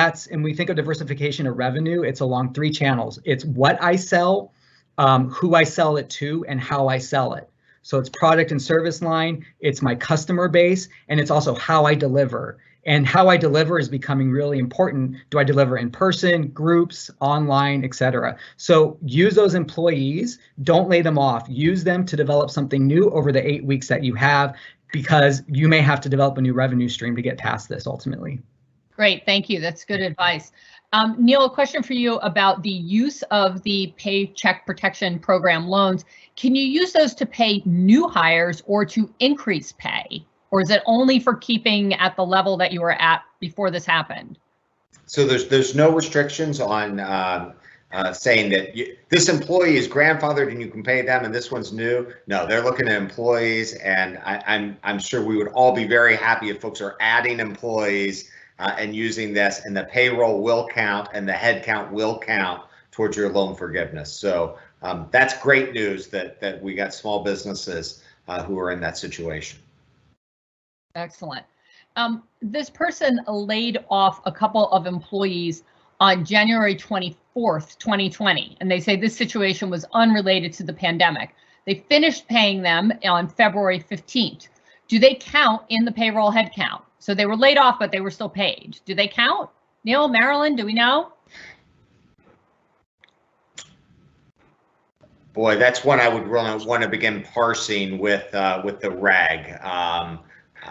we think of diversification of revenue, it's along 3 channels. It's what I sell, who I sell it to, and how I sell it. So it's product and service line, it's my customer base, and it's also how I deliver. And how I deliver is becoming really important. Do I deliver in person, groups, online, et cetera? So use those employees, don't lay them off. Use them to develop something new over the 8 weeks that you have, because you may have to develop a new revenue stream to get past this ultimately. Great, thank you. That's good advice. Neil, a question for you about the use of the Paycheck Protection Program loans. Can you use those to pay new hires or to increase pay? Or is it only for keeping at the level that you were at before this happened? So there's no restrictions on saying that this employee is grandfathered and you can pay them and this one's new. No, they're looking at employees, and I'm sure we would all be very happy if folks are adding employees and using this, and the payroll will count and the head count will count towards your loan forgiveness. So that's great news that we got small businesses who are in that situation. Excellent. This person laid off a couple of employees on January 24th, 2020, and they say this situation was unrelated to the pandemic. They finished paying them on February 15th. Do they count in the payroll head count? So they were laid off, but they were still paid. Do they count? Neil, Marilyn, do we know? Boy, that's one I would really want to begin parsing with the reg.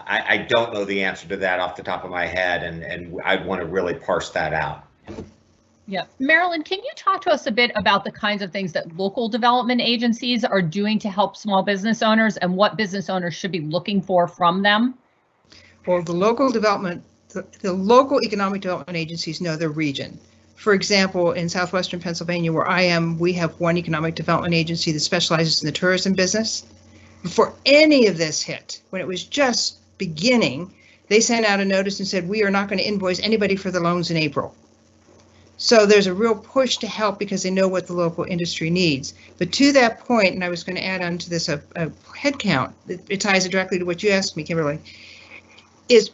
I don't know the answer to that off the top of my head, and I'd want to really parse that out. Yeah, Marilyn, can you talk to us a bit about the kinds of things that local development agencies are doing to help small business owners and what business owners should be looking for from them? Well, the local economic development agencies know their region. For example, in southwestern Pennsylvania, where I am, we have one economic development agency that specializes in the tourism business. Before any of this hit, when it was just beginning, they sent out a notice and said, we are not going to invoice anybody for the loans in April. So there's a real push to help because they know what the local industry needs. But to that point, and I was going to add on to this a head count, it ties directly to what you asked me, Kimberly, is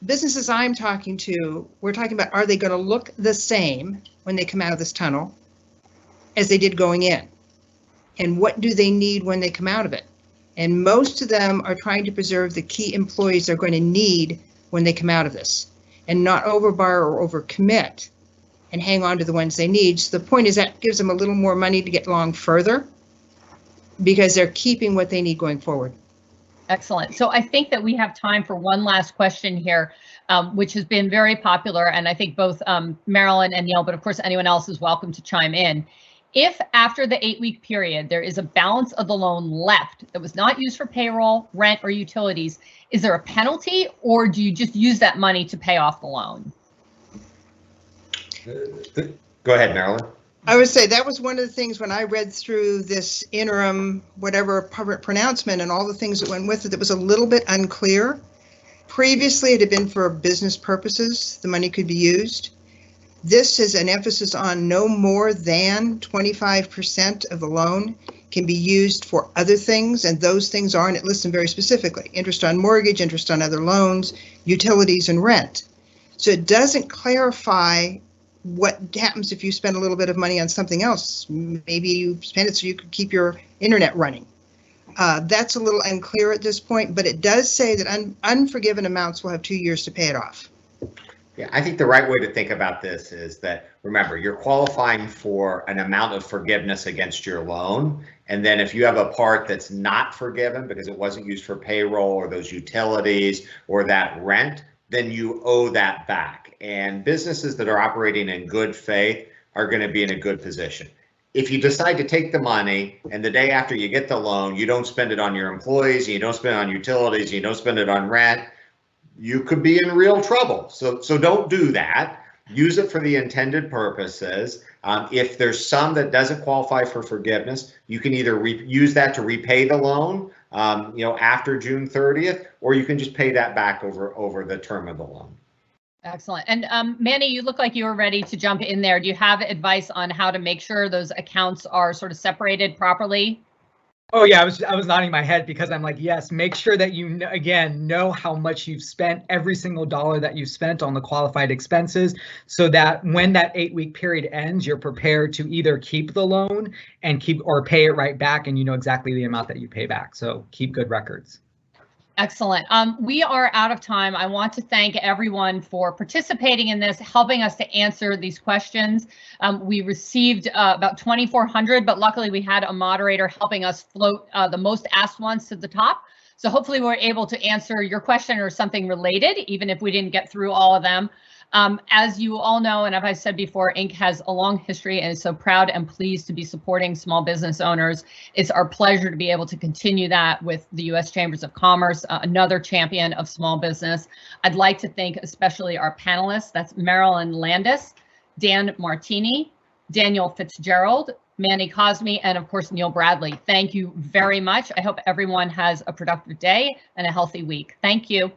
businesses I'm talking to, we're talking about, are they going to look the same when they come out of this tunnel as they did going in? And what do they need when they come out of it? And most of them are trying to preserve the key employees they're going to need when they come out of this and not overborrow or overcommit and hang on to the ones they need. So the point is that gives them a little more money to get along further because they're keeping what they need going forward. Excellent. So I think that we have time for one last question here, which has been very popular. And I think both Marilyn and Neil, but of course anyone else is welcome to chime in. If after the 8-week period, there is a balance of the loan left that was not used for payroll, rent, or utilities, is there a penalty, or do you just use that money to pay off the loan? Go ahead, Marilyn. I would say that was one of the things when I read through this interim, whatever pronouncement and all the things that went with it, that was a little bit unclear. Previously, it had been for business purposes, the money could be used. This is an emphasis on no more than 25% of the loan can be used for other things, and those things are, and it lists them very specifically: interest on mortgage, interest on other loans, utilities, and rent. So it doesn't clarify what happens if you spend a little bit of money on something else. Maybe you spend it so you could keep your internet running. That's a little unclear at this point, but it does say that unforgiven amounts will have 2 years to pay it off. Yeah, I think the right way to think about this is that, remember, you're qualifying for an amount of forgiveness against your loan. And then if you have a part that's not forgiven because it wasn't used for payroll or those utilities or that rent, then you owe that back. And businesses that are operating in good faith are going to be in a good position. If you decide to take the money and the day after you get the loan, you don't spend it on your employees, you don't spend it on utilities, you don't spend it on rent, you could be in real trouble. So don't do that. Use it for the intended purposes. If there's some that doesn't qualify for forgiveness, you can either use that to repay the loan, after June 30th, or you can just pay that back over the term of the loan. Excellent. And Manny, you look like you were ready to jump in there. Do you have advice on how to make sure those accounts are sort of separated properly? Oh yeah, I was nodding my head because I'm like, yes, make sure that you know how much you've spent, every single dollar that you've spent on the qualified expenses, so that when that 8-week period ends, you're prepared to either keep the loan and or pay it right back, and you know exactly the amount that you pay back. So keep good records. Excellent. We are out of time. I want to thank everyone for participating in this, helping us to answer these questions. We received about 2,400, but luckily we had a moderator helping us float the most asked ones to the top. So hopefully we're able to answer your question or something related, even if we didn't get through all of them. As you all know, and as I said before, Inc. has a long history and is so proud and pleased to be supporting small business owners. It's our pleasure to be able to continue that with the U.S. Chambers of Commerce, another champion of small business. I'd like to thank especially our panelists. That's Marilyn Landis, Dan Martini, Daniel Fitzgerald, Manny Cosme, and of course, Neil Bradley. Thank you very much. I hope everyone has a productive day and a healthy week. Thank you.